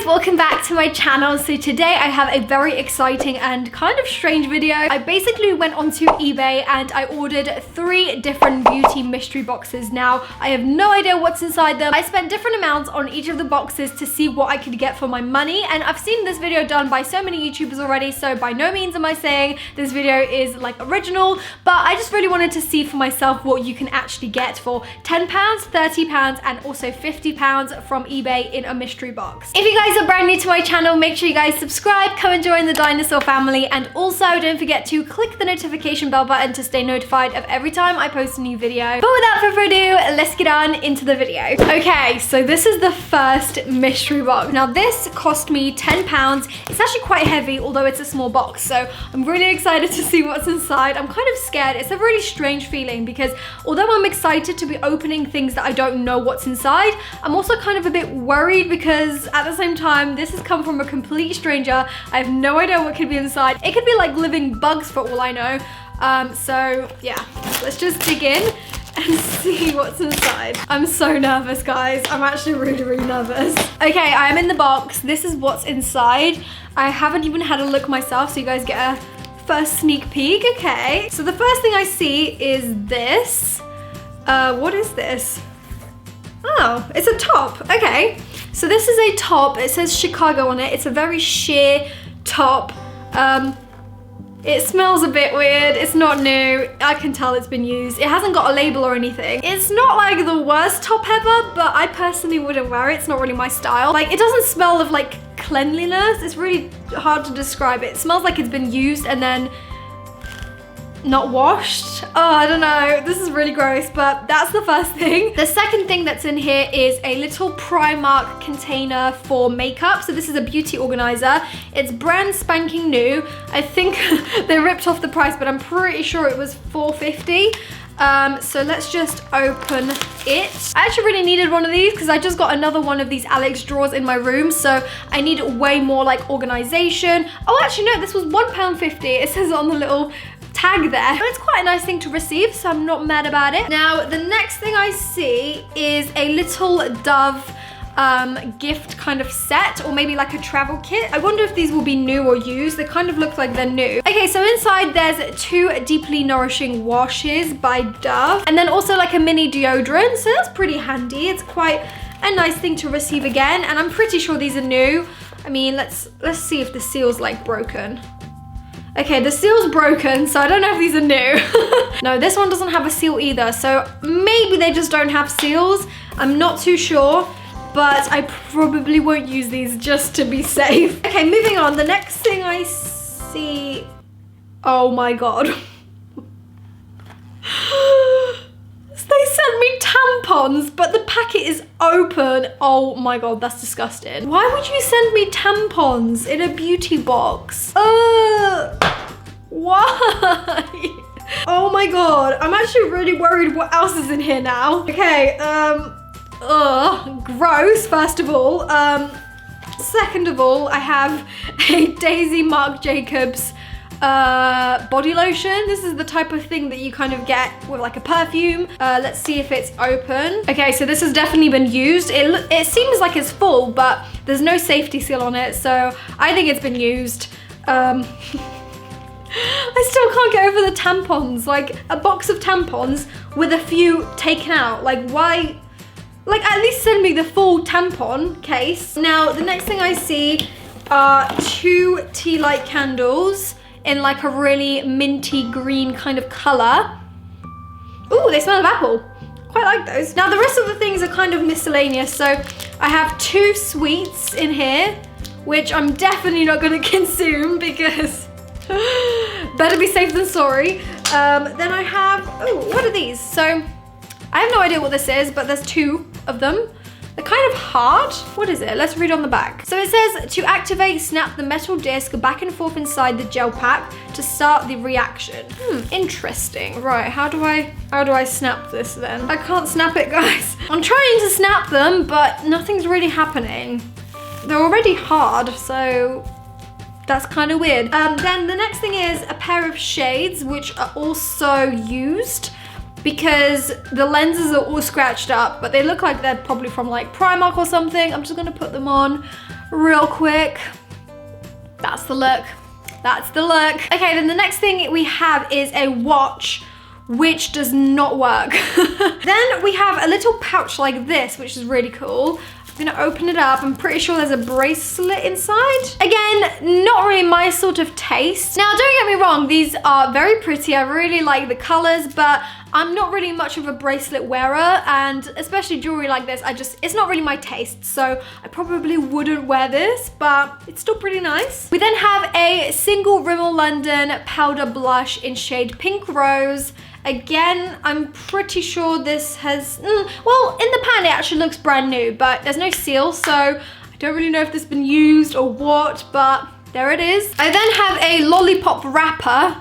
guys, welcome back to my channel. So today I have a very exciting and kind of strange video. I basically went onto eBay and I ordered 3 different beauty mystery boxes. Now, I have no idea what's inside them. I spent different amounts on each of the boxes to see what I could get for my money, and I've seen this video done by so many YouTubers already, so by no means am I saying this video is like original, but I just really wanted to see for myself what you can actually get for £10, £30 and also £50 from eBay in a mystery box. If you guys are brand new to my channel, make sure you guys subscribe, come and join the dinosaur family, and also don't forget to click the notification bell button to stay notified of every time I post a new video. But without further ado, let's get on into the video. Okay, so this is the first mystery box. Now this cost me £10. It's actually quite heavy, although it's a small box, so I'm really excited to see what's inside. I'm kind of scared. It's a really strange feeling because although I'm excited to be opening things that I don't know what's inside, I'm also kind of a bit worried because at the same time, this has come from a complete stranger. I have no idea what could be inside. It could be like living bugs for all I know. So yeah, let's just dig in and see what's inside. I'm so nervous, guys. I'm actually really nervous. Okay, I am in the box. This is what's inside. I haven't even had a look myself, so you guys get a first sneak peek. Okay, so the first thing I see is this. What is this? Oh, it's a top. Okay, so this is a top. It says Chicago on it. It's a very sheer top. It smells a bit weird. It's not new. I can tell it's been used. It hasn't got a label or anything. It's not like the worst top ever, but I personally wouldn't wear it. It's not really my style. Like, it doesn't smell of like cleanliness. It's really hard to describe it. It smells like it's been used and then not washed. Oh, I don't know. This is really gross, but that's the first thing. The second thing that's in here is a little Primark container for makeup. So this is a beauty organizer. It's brand spanking new. I think they ripped off the price, but I'm pretty sure it was $4.50. So let's just open it. I actually really needed one of these because I just got another one of these Alex drawers in my room, so I need way more like organization. Oh, actually no, this was £1.50. It says it on the little tag there. But it's quite a nice thing to receive, so I'm not mad about it. Now, the next thing I see is a little Dove gift kind of set, or maybe like a travel kit. I wonder if these will be new or used. They kind of look like they're new. Okay, so inside there's 2 deeply nourishing washes by Dove, and then also like a mini deodorant, so that's pretty handy. It's quite a nice thing to receive again, and I'm pretty sure these are new. I mean, let's see if the seal's like broken. Okay, the seal's broken, so I don't know if these are new. No, this one doesn't have a seal either, so maybe they just don't have seals. I'm not too sure, but I probably won't use these just to be safe. Okay, moving on. The next thing I see... Oh my god. They sent me tampons, but the packet is open. Oh my god, that's disgusting. Why would you send me tampons in a beauty box? Why? Oh my god, I'm actually really worried what else is in here now. Okay, gross, first of all. Second of all, I have a Daisy Marc Jacobs body lotion. This is the type of thing that you kind of get with like a perfume. Let's see if it's open. Okay, so this has definitely been used. It seems like it's full, but there's no safety seal on it, so I think it's been used. I still can't get over the tampons. Like, a box of tampons with a few taken out. Like, why? Like, at least send me the full tampon case. Now, the next thing I see are 2 tea light candles in like a really minty green kind of color. Ooh, they smell of apple. Quite like those. Now, the rest of the things are kind of miscellaneous. So I have 2 sweets in here, which I'm definitely not gonna consume because better be safe than sorry. Then I have, oh, what are these? So I have no idea what this is, but there's 2 of them. They're kind of hard. What is it? Let's read on the back. So it says, to activate, snap the metal disc back and forth inside the gel pack to start the reaction. Interesting. Right, how do I snap this then? I can't snap it, guys. I'm trying to snap them, but nothing's really happening. They're already hard, so that's kind of weird. Then the next thing is a pair of shades, which are also used. because the lenses are all scratched up, but they look like they're probably from like Primark or something. I'm just gonna put them on real quick. That's the look. That's the look. Okay, then the next thing we have is a watch, which does not work. Then we have a little pouch like this, which is really cool. I'm gonna open it up. I'm pretty sure there's a bracelet inside. Again, not really my sort of taste. Now, don't get me wrong, these are very pretty. I really like the colors, but I'm not really much of a bracelet wearer, and especially jewelry like this, it's not really my taste, so I probably wouldn't wear this, but it's still pretty nice. We then have a single Rimmel London powder blush in shade Pink Rose. Again, I'm pretty sure this has, well, in the pan it actually looks brand new, but there's no seal, so I don't really know if this has been used or what, but there it is. I then have a lollipop wrapper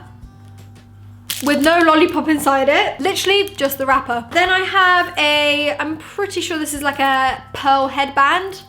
with no lollipop inside it. Literally just the wrapper. Then I have I'm pretty sure this is like a pearl headband.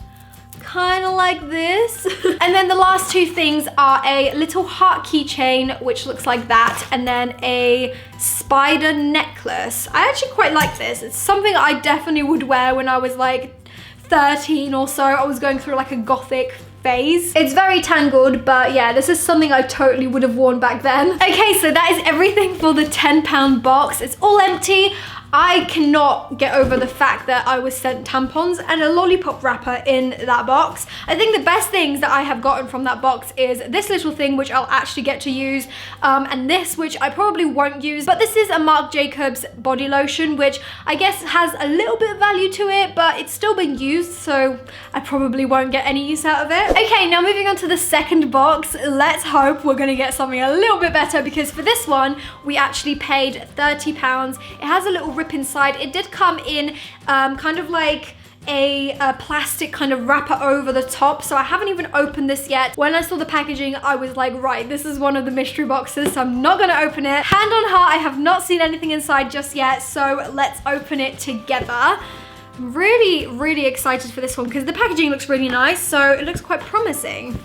Kind of like this. And then the last two things are a little heart keychain, which looks like that, and then a spider necklace. I actually quite like this. It's something I definitely would wear when I was like 13 or so. I was going through like a gothic phase. It's very tangled, but yeah, this is something I totally would have worn back then. Okay, so that is everything for the £10 box. It's all empty. I cannot get over the fact that I was sent tampons and a lollipop wrapper in that box. I think the best things that I have gotten from that box is this little thing, which I'll actually get to use, and this, which I probably won't use, but this is a Marc Jacobs body lotion, which I guess has a little bit of value to it, but it's still been used, so I probably won't get any use out of it. Okay, now moving on to the second box. Let's hope we're gonna get something a little bit better, because for this one, we actually paid £30. It has a little rip inside. It did come in kind of like a plastic kind of wrapper over the top, so I haven't even opened this yet. When I saw the packaging, I was like, right, this is one of the mystery boxes, so I'm not gonna open it. Hand on heart, I have not seen anything inside just yet, so let's open it together. I'm really, really excited for this one because the packaging looks really nice, so it looks quite promising.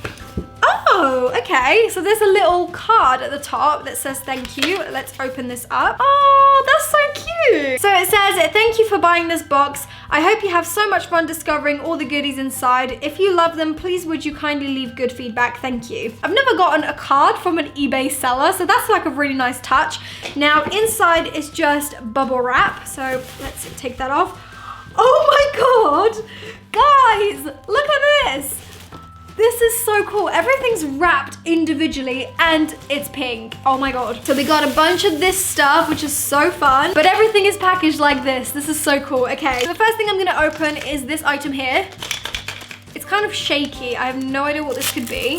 Oh, okay, so there's a little card at the top that says thank you. Let's open this up. Oh, that's so cute. So it says, thank you for buying this box. I hope you have so much fun discovering all the goodies inside. If you love them, please would you kindly leave good feedback? Thank you. I've never gotten a card from an eBay seller, so that's like a really nice touch. Now inside is just bubble wrap, so let's take that off. Oh my God, guys, look at this. This is so cool. Everything's wrapped individually and it's pink. Oh my God. So we got a bunch of this stuff, which is so fun, but everything is packaged like this. This is so cool. Okay, so the first thing I'm gonna open is this item here. It's kind of shaky. I have no idea what this could be.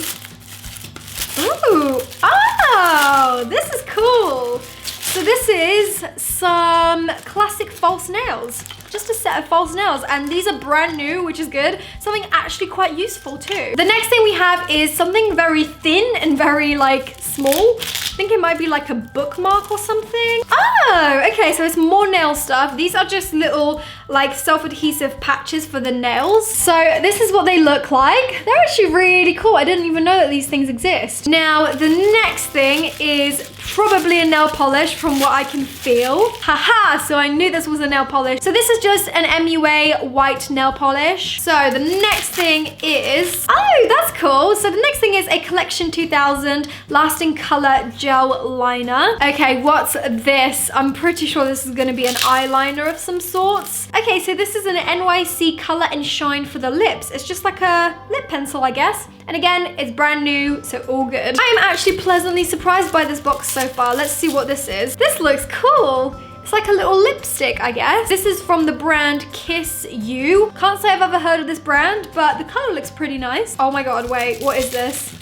Ooh, oh, this is cool. So this is some classic false nails. Just a set of false nails, and these are brand new, which is good. Something actually quite useful too. The next thing we have is something very thin and very like small. I think it might be like a bookmark or something. Oh, okay, so it's more nail stuff. These are just little like self-adhesive patches for the nails. So this is what they look like. They're actually really cool. I didn't even know that these things exist. Now, the next thing is probably a nail polish from what I can feel. Haha, so I knew this was a nail polish. So this is just an MUA white nail polish. So the next thing is, oh, that's cool. So the next thing is a Collection 2000 Lasting Color Gel Liner. Okay, what's this? I'm pretty sure this is gonna be an eyeliner of some sorts. Okay, so this is an NYC Color and Shine for the lips. It's just like a lip pencil, I guess. And again, it's brand new, so all good. I am actually pleasantly surprised by this box so far. Let's see what this is. This looks cool. It's like a little lipstick, I guess. This is from the brand Kiss You. Can't say I've ever heard of this brand, but the color looks pretty nice. Oh my God, wait, what is this?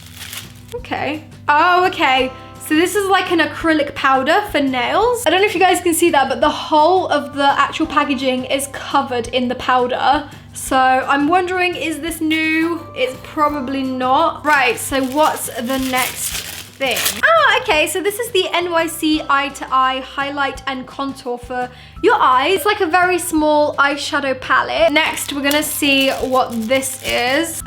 Okay. Oh, okay. So this is like an acrylic powder for nails. I don't know if you guys can see that, but the whole of the actual packaging is covered in the powder. So I'm wondering, is this new? It's probably not. Right, so what's the next thing? Ah, okay, so this is the NYC Eye to Eye Highlight and Contour for your eyes. It's like a very small eyeshadow palette. Next, we're gonna see what this is.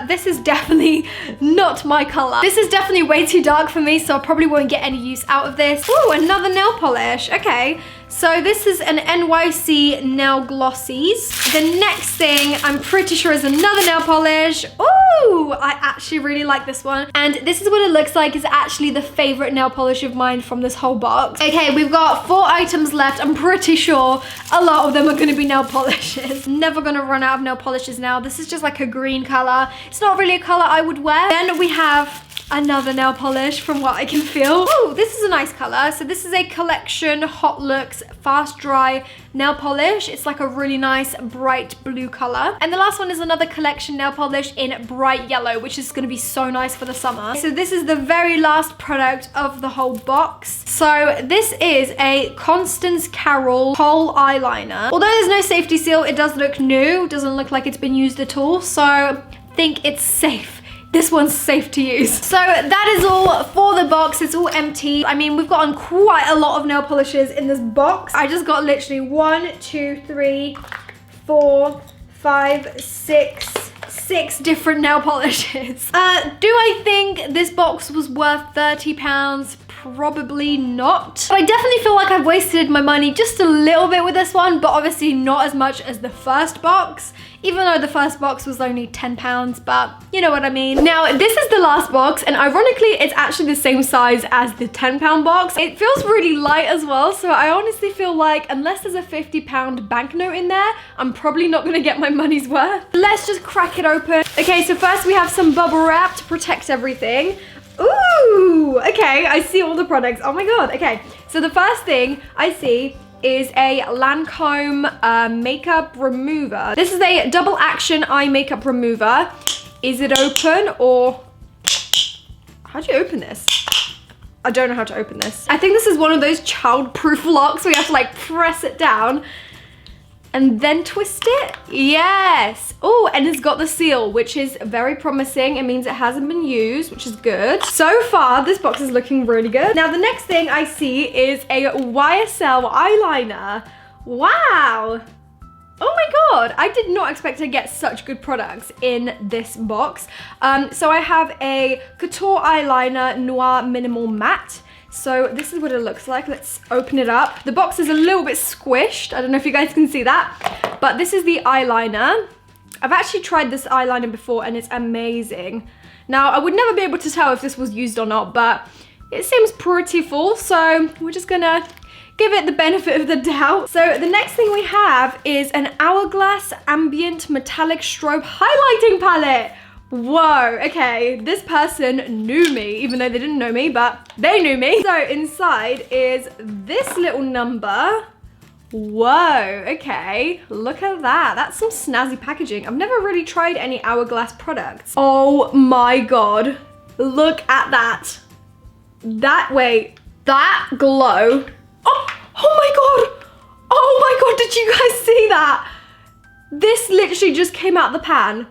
This is definitely not my color. This is definitely way too dark for me, so I probably won't get any use out of this. Ooh, another nail polish. Okay. So this is an NYC Nail Glossies. The next thing I'm pretty sure is another nail polish. Ooh, I actually really like this one. And this is what it looks like. It's actually the favorite nail polish of mine from this whole box. Okay, we've got 4 items left. I'm pretty sure a lot of them are gonna be nail polishes. Never gonna run out of nail polishes now. This is just like a green color. It's not really a color I would wear. Then we have another nail polish from what I can feel. Oh, this is a nice color. So this is a Collection Hot Looks Fast Dry nail polish. It's like a really nice bright blue color. And the last one is another Collection nail polish in bright yellow, which is gonna be so nice for the summer. So this is the very last product of the whole box. So this is a Constance Carroll Kohl eyeliner. Although there's no safety seal, it does look new. It doesn't look like it's been used at all. So I think it's safe. This one's safe to use. So that is all for the box. It's all empty. I mean, we've gotten quite a lot of nail polishes in this box. I just got literally 1, 2, 3, 4, 5, 6 different nail polishes. Do I think this box was worth £30? Probably not. But I definitely feel like I've wasted my money just a little bit with this one, but obviously not as much as the first box, even though the first box was only £10, but you know what I mean. Now, this is the last box, and ironically, it's actually the same size as the £10 box. It feels really light as well, so I honestly feel like unless there's a £50 banknote in there, I'm probably not gonna get my money's worth. Let's just crack it open. Okay, so first we have some bubble wrap to protect everything. Ooh, okay, I see all the products. Oh my God, okay. So the first thing I see is a Lancome makeup remover. This is a double action eye makeup remover. Is it open or... How do you open this? I don't know how to open this. I think this is one of those child-proof locks where you have to like press it down and then twist it. Yes. Oh, and it's got the seal, which is very promising. It means it hasn't been used, which is good. So far, this box is looking really good. Now, the next thing I see is a YSL eyeliner. Wow. Oh my God, I did not expect to get such good products in this box. So I have a Couture Eyeliner Noir Minimal Matte. So this is what it looks like. Let's open it up. The box is a little bit squished. I don't know if you guys can see that, but this is the eyeliner. I've actually tried this eyeliner before and it's amazing. Now, I would never be able to tell if this was used or not, but it seems pretty full. So we're just gonna give it the benefit of the doubt. So the next thing we have is an Hourglass Ambient Metallic Strobe Highlighting Palette. Whoa, okay, this person knew me, even though they didn't know me, but they knew me. So inside is this little number. Whoa, okay, look at that. That's some snazzy packaging. I've never really tried any Hourglass products. Oh my God, look at that. That glow. Oh my God. Oh my God, did you guys see that? This literally just came out the pan.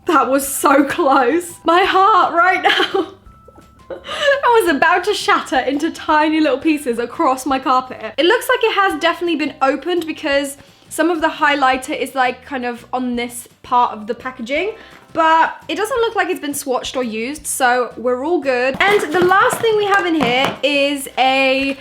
That was so close. My heart right now. I was about to shatter into tiny little pieces across my carpet. It looks like it has definitely been opened because some of the highlighter is like kind of on this part of the packaging, but it doesn't look like it's been swatched or used, so we're all good. And the last thing we have in here is a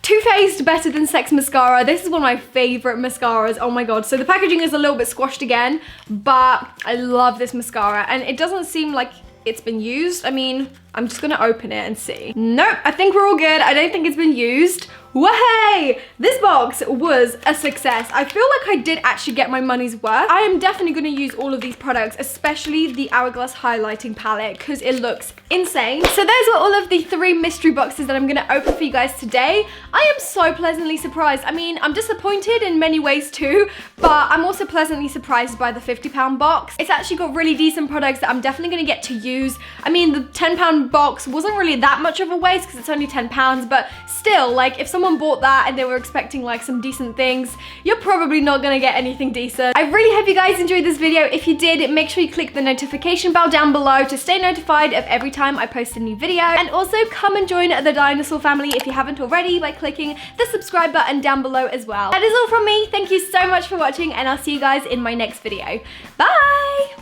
Too Faced Better Than Sex Mascara. This is one of my favorite mascaras. Oh my God. So the packaging is a little bit squashed again, but I love this mascara and it doesn't seem like it's been used. I mean, I'm just gonna open it and see. Nope, I think we're all good. I don't think it's been used. Wahey! This box was a success. I feel like I did actually get my money's worth. I am definitely gonna use all of these products, especially the Hourglass highlighting palette, because it looks insane. So those were all of the 3 mystery boxes that I'm gonna open for you guys today. I am so pleasantly surprised. I mean, I'm disappointed in many ways too, but I'm also pleasantly surprised by the £50 box. It's actually got really decent products that I'm definitely gonna get to use. I mean, the £10 box wasn't really that much of a waste because it's only £10, but still, like, if someone bought that and they were expecting like some decent things, you're probably not gonna get anything decent. I really hope you guys enjoyed this video. If you did, make sure you click the notification bell down below to stay notified of every time I post a new video. And also come and join the dinosaur family if you haven't already by clicking the subscribe button down below as well. That is all from me. Thank you so much for watching and I'll see you guys in my next video. Bye!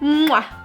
Mwah.